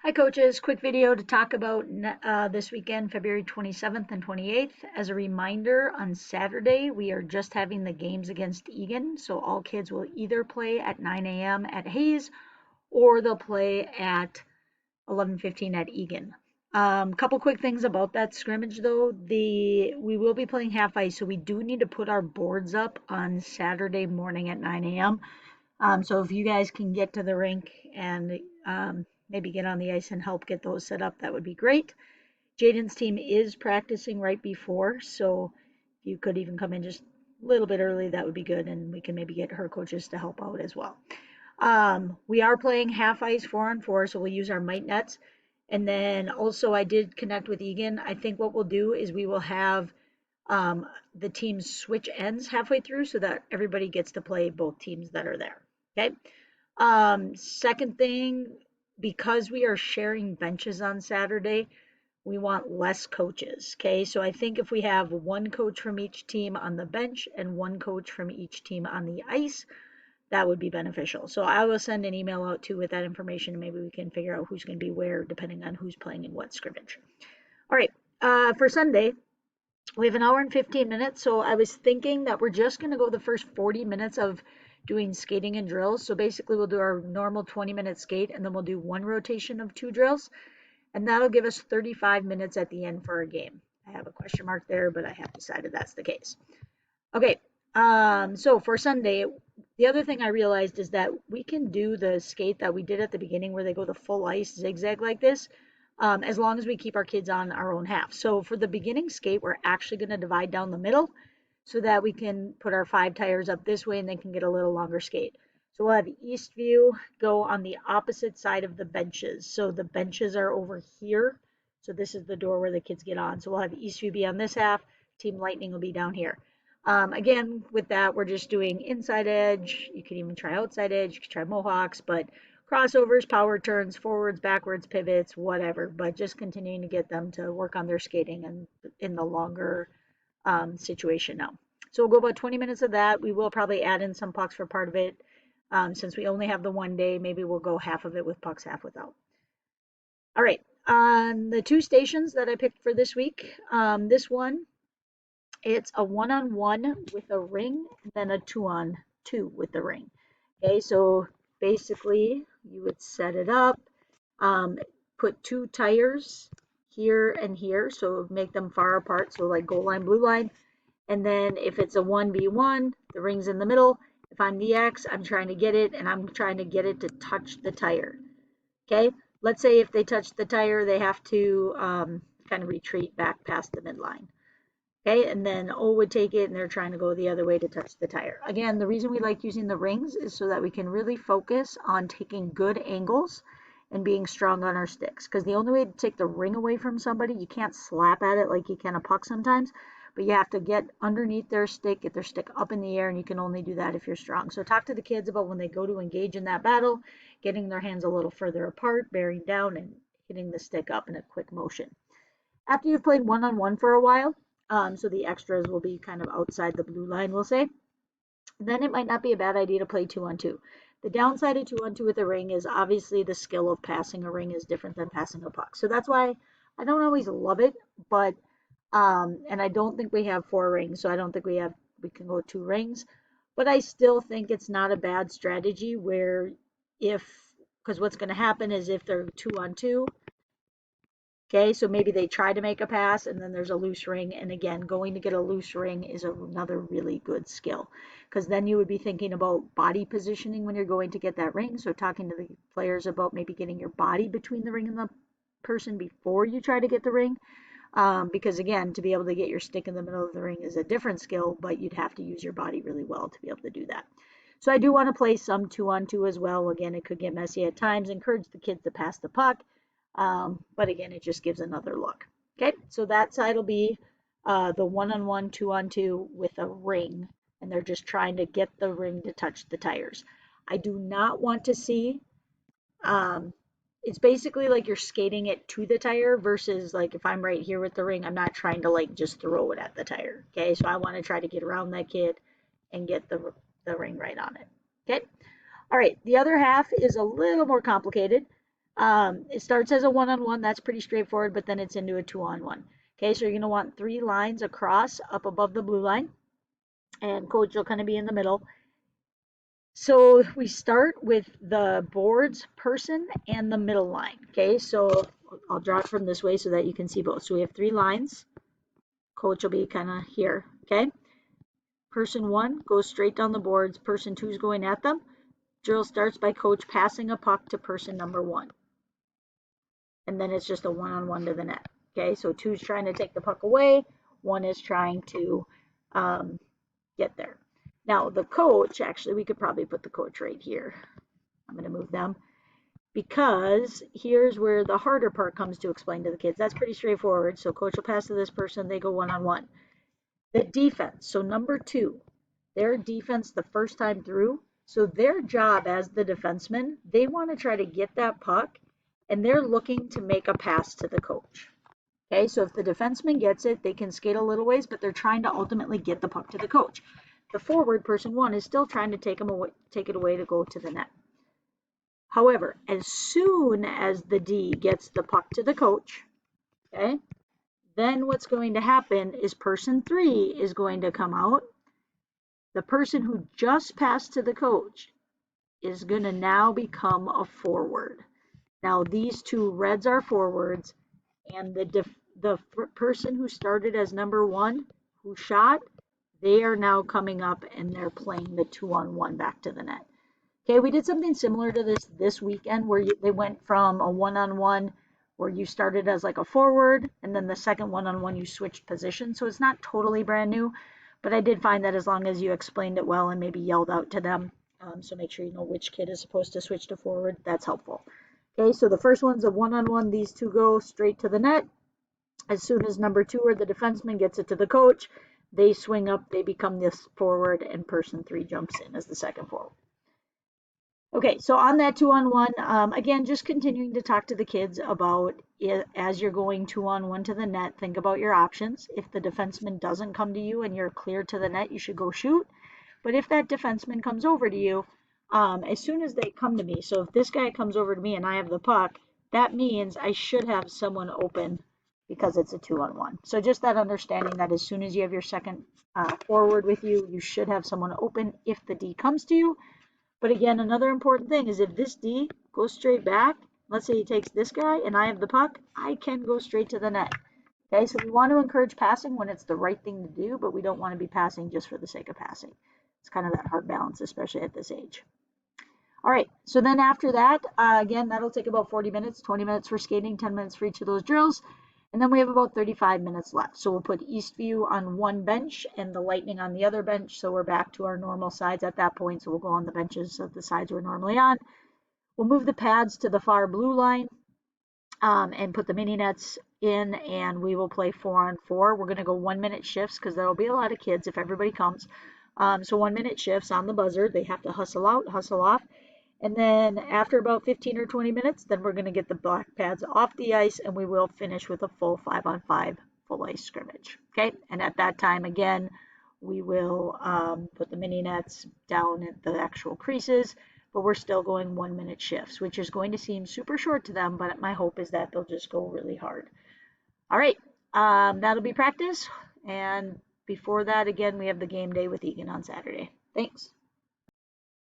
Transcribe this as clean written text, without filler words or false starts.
Hi coaches, quick video to talk about this weekend, February 27th and 28th. As a reminder, on Saturday we are just having the games against Egan, so all kids will either play at 9 a.m. at Hayes or they'll play at 11:15 at Egan. Couple quick things about that scrimmage though. We will be playing half ice, so we do need to put our boards up on Saturday morning at 9 a.m. So if you guys can get to the rink and maybe get on the ice and help get those set up, that would be great. Jaden's team is practicing right before, so if you could even come in just a little bit early, that would be good, and we can maybe get her coaches to help out as well. We are playing half ice 4-on-4, so we'll use our mite nets. And then also I did connect with Egan. I think what we'll do is we will have the teams switch ends halfway through so that everybody gets to play both teams that are there. Okay. Second thing, because we are sharing benches on Saturday, we want less coaches. Okay. So I think if we have one coach from each team on the bench and one coach from each team on the ice, that would be beneficial. So I will send an email out too with that information, and maybe we can figure out who's going to be where depending on who's playing in what scrimmage. All right. For Sunday, we have an hour and 15 minutes, so I was thinking that we're just going to go the first 40 minutes of doing skating and drills. So basically we'll do our normal 20-minute skate, and then we'll do one rotation of 2 drills, and that'll give us 35 minutes at the end for our game. I have a question mark there, but I have decided that's the case. Okay, so for Sunday, the other thing I realized is that we can do the skate that we did at the beginning where they go the full ice zigzag like this, as long as we keep our kids on our own half. So for the beginning skate, we're actually going to divide down the middle so that we can put our 5 tires up this way and they can get a little longer skate. So we'll have Eastview go on the opposite side of the benches. So the benches are over here. So this is the door where the kids get on. So we'll have Eastview be on this half. Team Lightning will be down here. Again, with that, we're just doing inside edge. You can even try outside edge. You can try mohawks, but crossovers, power turns, forwards, backwards, pivots, whatever. But just continuing to get them to work on their skating and in the longer situation now. So we'll go about 20 minutes of that. We will probably add in some pucks for part of it. Since we only have the one day, maybe we'll go half of it with pucks, half without. All right. On the 2 stations that I picked for this week, this one, it's a 1-on-1 with a ring, and then a 2-on-2 with the ring. Okay, so basically you would set it up, put 2 tires here and here, so make them far apart, so like goal line, blue line. And then if it's a 1v1, the ring's in the middle. If I'm the X, I'm trying to get it, and I'm trying to get it to touch the tire. Okay, let's say if they touch the tire, they have to kind of retreat back past the midline. Okay, and then O would take it and they're trying to go the other way to touch the tire. Again, the reason we like using the rings is so that we can really focus on taking good angles and being strong on our sticks. Because the only way to take the ring away from somebody, you can't slap at it like you can a puck sometimes, but you have to get underneath their stick, get their stick up in the air, and you can only do that if you're strong. So talk to the kids about when they go to engage in that battle, getting their hands a little further apart, bearing down, and hitting the stick up in a quick motion. After you've played 1-on-1 for a while, so the extras will be kind of outside the blue line, we'll say, then it might not be a bad idea to play 2-on-2. The downside of 2-on-2 with a ring is obviously the skill of passing a ring is different than passing a puck. So that's why I don't always love it, but and I don't think we have 4 rings, so I don't think we can go 2 rings, but I still think it's not a bad strategy where because what's going to happen is if they're 2-on-2, okay, so maybe they try to make a pass and then there's a loose ring. And again, going to get a loose ring is another really good skill, because then you would be thinking about body positioning when you're going to get that ring. So talking to the players about maybe getting your body between the ring and the person before you try to get the ring. Because again, to be able to get your stick in the middle of the ring is a different skill, but you'd have to use your body really well to be able to do that. So I do want to play some 2-on-2 as well. Again, it could get messy at times. Encourage the kids to pass the puck. But again, it just gives another look. Okay, so that side will be the 1-on-1, 2-on-2 with a ring, and they're just trying to get the ring to touch the tires. I do not want to see, it's basically like you're skating it to the tire versus like if I'm right here with the ring, I'm not trying to like just throw it at the tire. Okay, so I want to try to get around that kid and get the ring right on it. Okay, all right, the other half is a little more complicated. It starts as a one-on-one, that's pretty straightforward, but then it's into a two-on-one. Okay, so you're going to want 3 lines across up above the blue line, and coach will kind of be in the middle. So we start with the boards person and the middle line. Okay, so I'll draw it from this way so that you can see both. So we have 3 lines. Coach will be kind of here. Okay, person 1 goes straight down the boards. Person 2 is going at them. Drill starts by coach passing a puck to person number 1. And then it's just a one-on-one to the net. Okay, so 2's trying to take the puck away. 1 is trying to get there. Now the coach, actually, we could probably put the coach right here. I'm going to move them because here's where the harder part comes to explain to the kids. That's pretty straightforward. So coach will pass to this person. They go one-on-one. The defense, so number 2, their defense the first time through. So their job as the defenseman, they want to try to get that puck, and they're looking to make a pass to the coach. Okay, so if the defenseman gets it, they can skate a little ways, but they're trying to ultimately get the puck to the coach. The forward, person 1, is still trying to take it away to go to the net. However, as soon as the D gets the puck to the coach, okay, then what's going to happen is person 3 is going to come out. The person who just passed to the coach is going to now become a forward. Now these 2 reds are forwards, and the person who started as number 1 who shot, they are now coming up and they're playing the 2-on-1 back to the net. Okay, we did something similar to this weekend where they went from a one-on-one where you started as like a forward, and then the second one-on-one you switched positions. So it's not totally brand new, but I did find that as long as you explained it well and maybe yelled out to them, so make sure you know which kid is supposed to switch to forward, that's helpful. Okay, so the first one's a one-on-one. These 2 go straight to the net. As soon as number 2 or the defenseman gets it to the coach, they swing up, they become this forward, and person 3 jumps in as the second forward. Okay, so on that 2-on-1, again, just continuing to talk to the kids about it as you're going 2-on-1 to the net, think about your options. If the defenseman doesn't come to you and you're clear to the net, you should go shoot. But if that defenseman comes over to you, as soon as they come to me, so if this guy comes over to me and I have the puck, that means I should have someone open because it's a 2-on-1. So just that understanding that as soon as you have your second forward with you, you should have someone open if the D comes to you. But again, another important thing is if this D goes straight back, let's say he takes this guy and I have the puck, I can go straight to the net. Okay, so we want to encourage passing when it's the right thing to do, but we don't want to be passing just for the sake of passing. It's kind of that hard balance, especially at this age. All right, so then after that, again, that'll take about 40 minutes, 20 minutes for skating, 10 minutes for each of those drills. And then we have about 35 minutes left. So we'll put Eastview on one bench and the Lightning on the other bench. So we're back to our normal sides at that point. So we'll go on the benches of the sides we're normally on. We'll move the pads to the far blue line and put the mini nets in, and we will play 4-on-4. We're going to go 1-minute shifts because there will be a lot of kids if everybody comes. So 1-minute shifts on the buzzer. They have to hustle out, hustle off. And then after about 15 or 20 minutes, then we're going to get the black pads off the ice, and we will finish with a full 5-on-5 full ice scrimmage. Okay, and at that time, again, we will put the mini nets down at the actual creases, but we're still going 1-minute shifts, which is going to seem super short to them, but my hope is that they'll just go really hard. All right, that'll be practice, and before that, again, we have the game day with Egan on Saturday. Thanks.